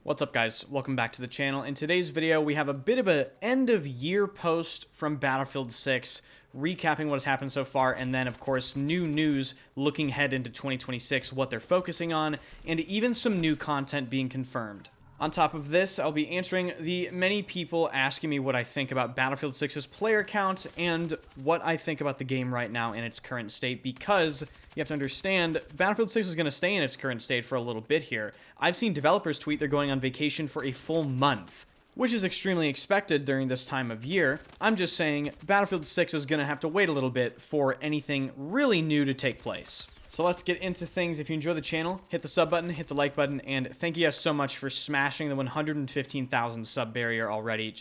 What's up, guys? Welcome back to the channel. In today's video, we have a bit of an end-of-year post from Battlefield 6, recapping what has happened so far, and then, of course, new news looking ahead into 2026, what they're focusing on, and even some new content being confirmed. On top of this, I'll be answering the many people asking me what I think about Battlefield 6's player count and what I think about the game right now in its current state, because you have to understand, Battlefield 6 is going to stay in its current state for a little bit here. I've seen developers tweet they're going on vacation for a full month, which is extremely expected during this time of year. I'm just saying Battlefield 6 is going to have to wait a little bit for anything really new to take place. So let's get into things. If you enjoy the channel, hit the sub button, hit the like button, and thank you guys so much for smashing the 115,000 sub barrier already.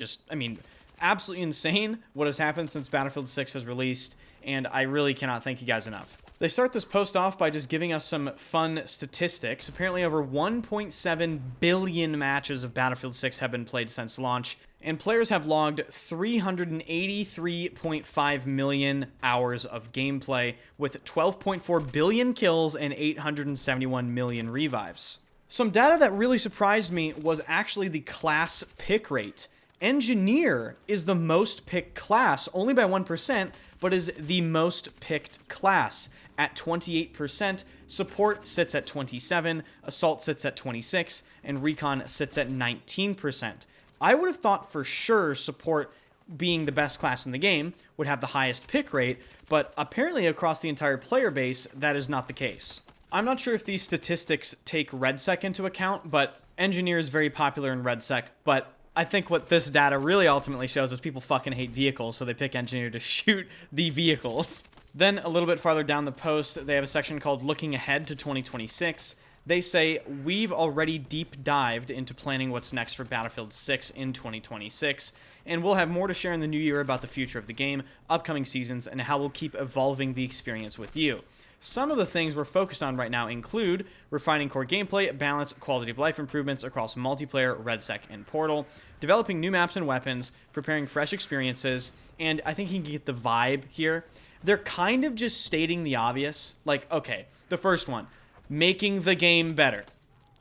Absolutely insane what has happened since Battlefield 6 has released, and I really cannot thank you guys enough. They start this post off by just giving us some fun statistics. Apparently over 1.7 billion matches of Battlefield 6 have been played since launch, and players have logged 383.5 million hours of gameplay, with 12.4 billion kills and 871 million revives. Some data that really surprised me was actually the class pick rate. Engineer is the most picked class, only by 1%, but is the most picked class at 28%. Support sits at 27%, Assault sits at 26%, and Recon sits at 19%. I would have thought for sure Support, being the best class in the game, would have the highest pick rate, but apparently across the entire player base, that is not the case. I'm not sure if these statistics take RedSec into account, but Engineer is very popular in RedSec, but I think what this data really ultimately shows is people fucking hate vehicles, so they pick Engineer to shoot the vehicles. Then, a little bit farther down the post, they have a section called Looking Ahead to 2026. They say, we've already deep dived into planning what's next for Battlefield 6 in 2026, and we'll have more to share in the new year about the future of the game, upcoming seasons, and how we'll keep evolving the experience with you. Some of the things we're focused on right now include refining core gameplay, balance, quality of life improvements across multiplayer, RedSec, and Portal, developing new maps and weapons, preparing fresh experiences, and I think you can get the vibe here. They're kind of just stating the obvious. Like, okay, the first one, making the game better.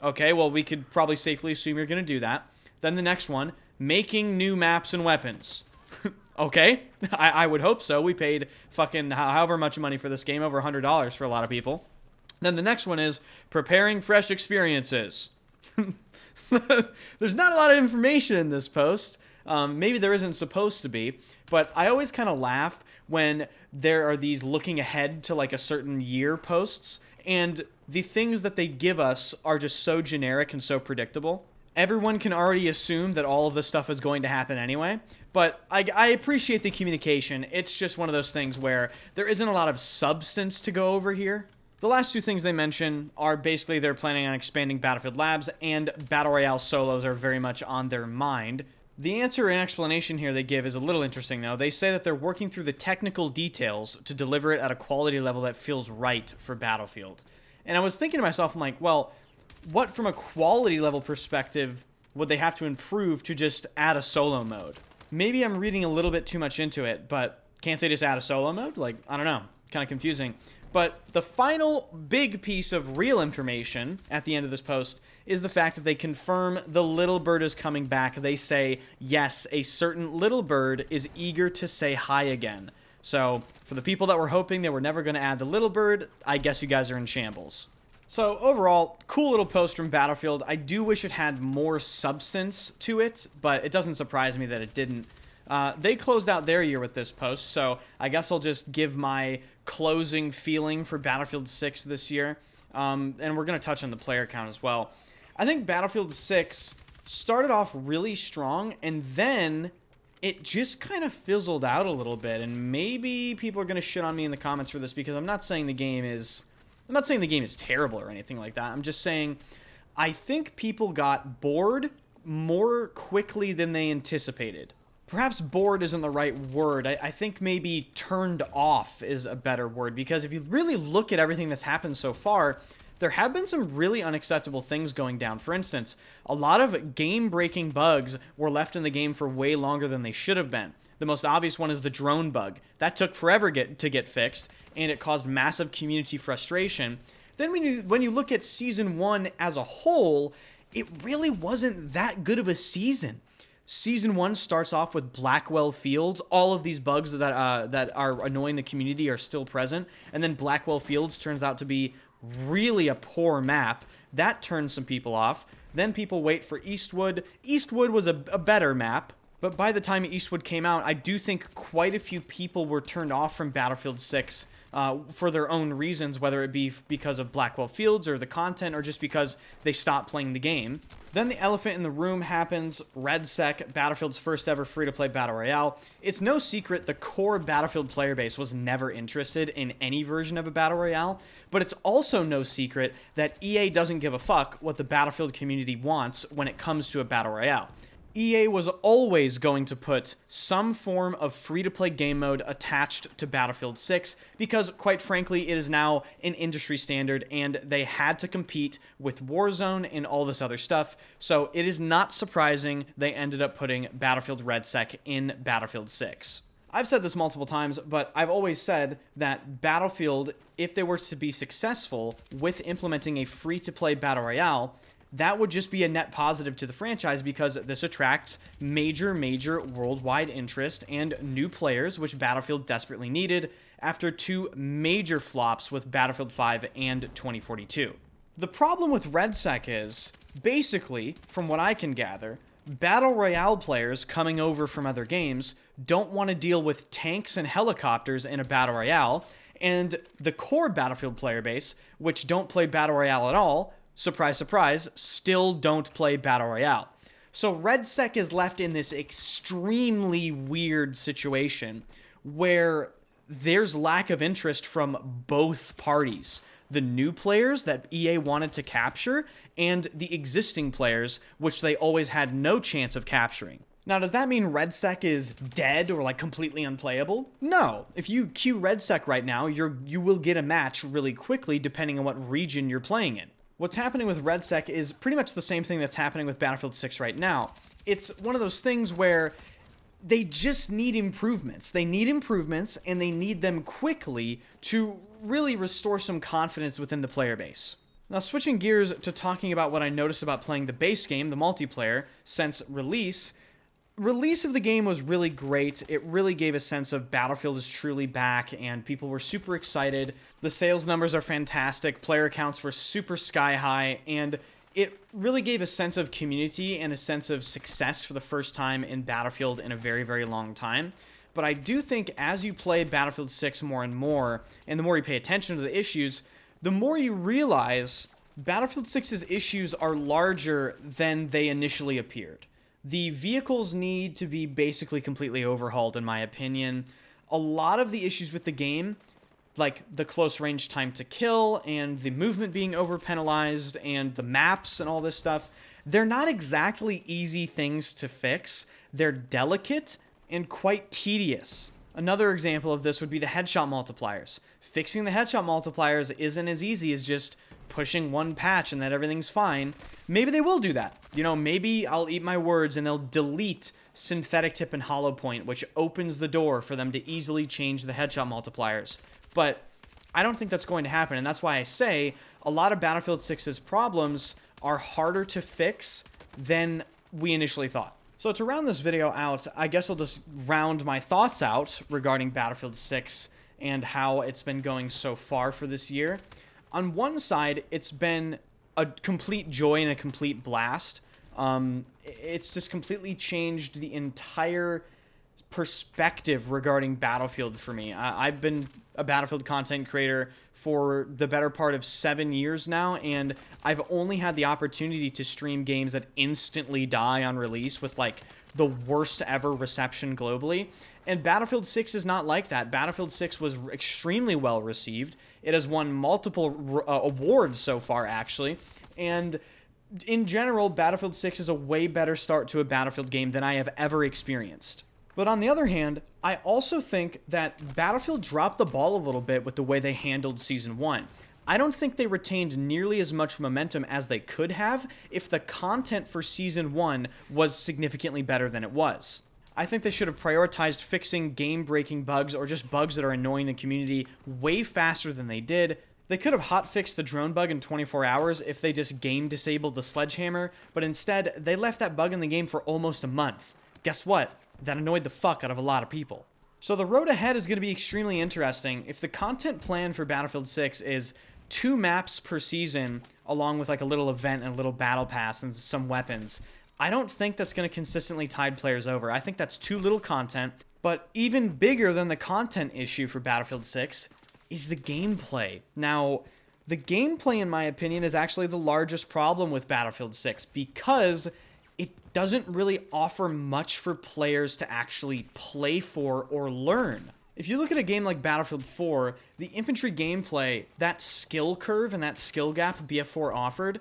Okay, well, we could probably safely assume you're going to do that. Then the next one, making new maps and weapons. Okay, I would hope so. We paid fucking however much money for this game, over $100 for a lot of people. Then the next one is preparing fresh experiences. There's not a lot of information in this post. Maybe there isn't supposed to be, but I always kind of laugh when there are these looking ahead to like a certain year posts, and the things that they give us are just so generic and so predictable. Everyone can already assume that all of this stuff is going to happen anyway, but I appreciate the communication. It's just one of those things where there isn't a lot of substance to go over here. The last two things they mention are basically they're planning on expanding Battlefield Labs, and Battle Royale solos are very much on their mind. The answer and explanation here they give is a little interesting, though. They say that they're working through the technical details to deliver it at a quality level that feels right for Battlefield. And I was thinking to myself, I'm like, well, what from a quality level perspective would they have to improve to just add a solo mode? Maybe I'm reading a little bit too much into it, but can't they just add a solo mode? Like, I don't know. Kind of confusing. But the final big piece of real information at the end of this post is the fact that they confirm the little bird is coming back. They say, yes, a certain little bird is eager to say hi again. So for the people that were hoping they were never going to add the little bird, I guess you guys are in shambles. So overall, cool little post from Battlefield. I do wish it had more substance to it, but it doesn't surprise me that it didn't. They closed out their year with this post, so I guess I'll just give my closing feeling for Battlefield 6 this year. And we're going to touch on the player count as well. I think Battlefield 6 started off really strong, and then it just kind of fizzled out a little bit. And maybe people are going to shit on me in the comments for this, because I'm not saying the game is terrible or anything like that. I'm just saying I think people got bored more quickly than they anticipated. Perhaps bored isn't the right word. I think maybe turned off is a better word, because if you really look at everything that's happened so far, there have been some really unacceptable things going down. For instance, a lot of game-breaking bugs were left in the game for way longer than they should have been. The most obvious one is the drone bug. That took forever to get fixed, and it caused massive community frustration. Then when you look at Season 1 as a whole, it really wasn't that good of a season. Season 1 starts off with Blackwell Fields. All of these bugs that are annoying the community are still present. And then Blackwell Fields turns out to be really a poor map. That turns some people off. Then people wait for Eastwood. Eastwood was a better map. But by the time Eastwood came out, I do think quite a few people were turned off from Battlefield 6 for their own reasons, whether it be because of Blackwell Fields or the content or just because they stopped playing the game. Then the elephant in the room happens, RedSec, Battlefield's first ever free-to-play Battle Royale. It's no secret the core Battlefield player base was never interested in any version of a Battle Royale, but it's also no secret that EA doesn't give a fuck what the Battlefield community wants when it comes to a Battle Royale. EA was always going to put some form of free-to-play game mode attached to Battlefield 6 because, quite frankly, it is now an industry standard and they had to compete with Warzone and all this other stuff, so it is not surprising they ended up putting Battlefield RedSec in Battlefield 6. I've said this multiple times, but I've always said that Battlefield, if they were to be successful with implementing a free-to-play Battle Royale, that would just be a net positive to the franchise because this attracts major worldwide interest and new players, which Battlefield desperately needed after two major flops with Battlefield 5 and 2042. The problem with RedSec is, basically, from what I can gather, Battle Royale players coming over from other games don't want to deal with tanks and helicopters in a Battle Royale, and the core Battlefield player base, which don't play Battle Royale at all, surprise, surprise, still don't play Battle Royale. So RedSec is left in this extremely weird situation where there's lack of interest from both parties. The new players that EA wanted to capture and the existing players, which they always had no chance of capturing. Now, does that mean RedSec is dead or like completely unplayable? No. If you queue RedSec right now, you will get a match really quickly depending on what region you're playing in. What's happening with RedSec is pretty much the same thing that's happening with Battlefield 6 right now. It's one of those things where they just need improvements. They need improvements, and they need them quickly to really restore some confidence within the player base. Now, switching gears to talking about what I noticed about playing the base game, the multiplayer, since release of the game was really great. It really gave a sense of Battlefield is truly back, and people were super excited. The sales numbers are fantastic. Player counts were super sky high, and it really gave a sense of community and a sense of success for the first time in Battlefield in a very long time. But I do think as you play Battlefield 6 more and more, and the more you pay attention to the issues, the more you realize Battlefield 6's issues are larger than they initially appeared. The vehicles need to be basically completely overhauled, in my opinion. A lot of the issues with the game, like the close range time to kill and the movement being over-penalized and the maps and all this stuff, they're not exactly easy things to fix. They're delicate and quite tedious. Another example of this would be the headshot multipliers. Fixing the headshot multipliers isn't as easy as just pushing one patch and that everything's fine. Maybe they will do that. You know, maybe I'll eat my words and they'll delete synthetic tip and hollow point, which opens the door for them to easily change the headshot multipliers. But I don't think that's going to happen, and that's why I say a lot of Battlefield 6's problems are harder to fix than we initially thought. So to round this video out, I guess I'll just round my thoughts out regarding Battlefield 6 and how it's been going so far for this year. On one side, it's been a complete joy and a complete blast. It's just completely changed the entire perspective regarding Battlefield for me. I've been a Battlefield content creator for the better part of 7 years now, and I've only had the opportunity to stream games that instantly die on release with like the worst ever reception globally. And Battlefield 6 is not like that. Battlefield 6 was extremely well received. It has won multiple awards so far, actually. And in general, Battlefield 6 is a way better start to a Battlefield game than I have ever experienced. But on the other hand, I also think that Battlefield dropped the ball a little bit with the way they handled Season 1. I don't think they retained nearly as much momentum as they could have if the content for Season 1 was significantly better than it was. I think they should have prioritized fixing game-breaking bugs or just bugs that are annoying the community way faster than they did. They could have hotfixed the drone bug in 24 hours if they just game disabled the sledgehammer, but instead, they left that bug in the game for almost a month. Guess what? That annoyed the fuck out of a lot of people. So the road ahead is going to be extremely interesting. If the content plan for Battlefield 6 is 2 maps per season, along with like a little event and a little battle pass and some weapons, I don't think that's going to consistently tide players over. I think that's too little content, but even bigger than the content issue for Battlefield 6 is the gameplay. Now, the gameplay, in my opinion, is actually the largest problem with Battlefield 6 because it doesn't really offer much for players to actually play for or learn. If you look at a game like Battlefield 4, the infantry gameplay, that skill curve and that skill gap BF4 offered,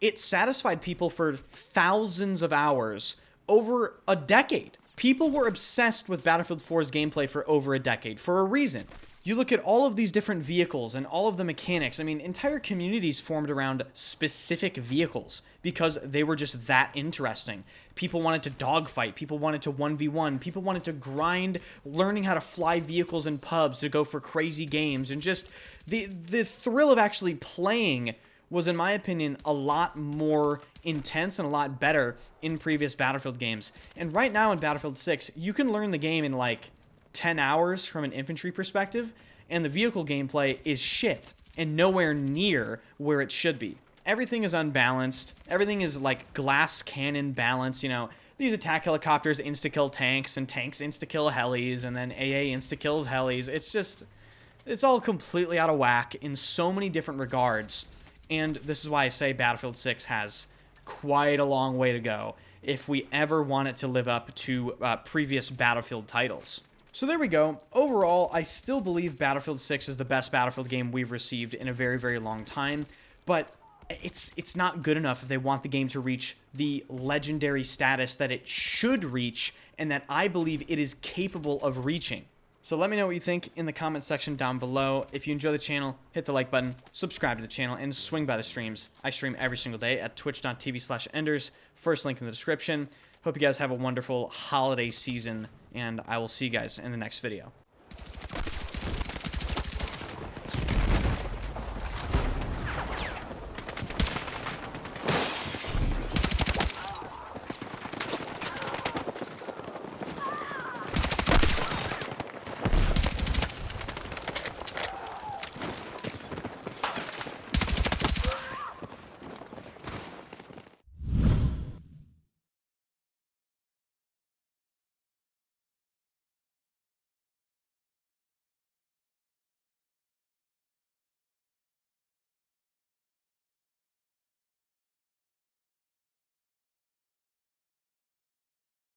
it satisfied people for thousands of hours over a decade. People were obsessed with Battlefield 4's gameplay for over a decade for a reason. You look at all of these different vehicles and all of the mechanics. I mean, entire communities formed around specific vehicles because they were just that interesting. People wanted to dogfight. People wanted to 1v1. People wanted to grind, learning how to fly vehicles in pubs to go for crazy games. And just the thrill of actually playing was, in my opinion, a lot more intense and a lot better in previous Battlefield games. And right now in Battlefield 6, you can learn the game in like 10 hours from an infantry perspective, and the vehicle gameplay is shit and nowhere near where it should be. Everything is unbalanced. Everything is like glass cannon balance. You know, these attack helicopters insta-kill tanks, and tanks insta-kill helis, and then AA insta-kills helis. It's all completely out of whack in so many different regards. And this is why I say Battlefield 6 has quite a long way to go if we ever want it to live up to previous Battlefield titles. So there we go. Overall, I still believe Battlefield 6 is the best Battlefield game we've received in a very, very long time, but it's not good enough if they want the game to reach the legendary status that it should reach and that I believe it is capable of reaching. So let me know what you think in the comment section down below. If you enjoy the channel, hit the like button, subscribe to the channel, and swing by the streams. I stream every single day at twitch.tv/enders. First link in the description. Hope you guys have a wonderful holiday season, and I will see you guys in the next video.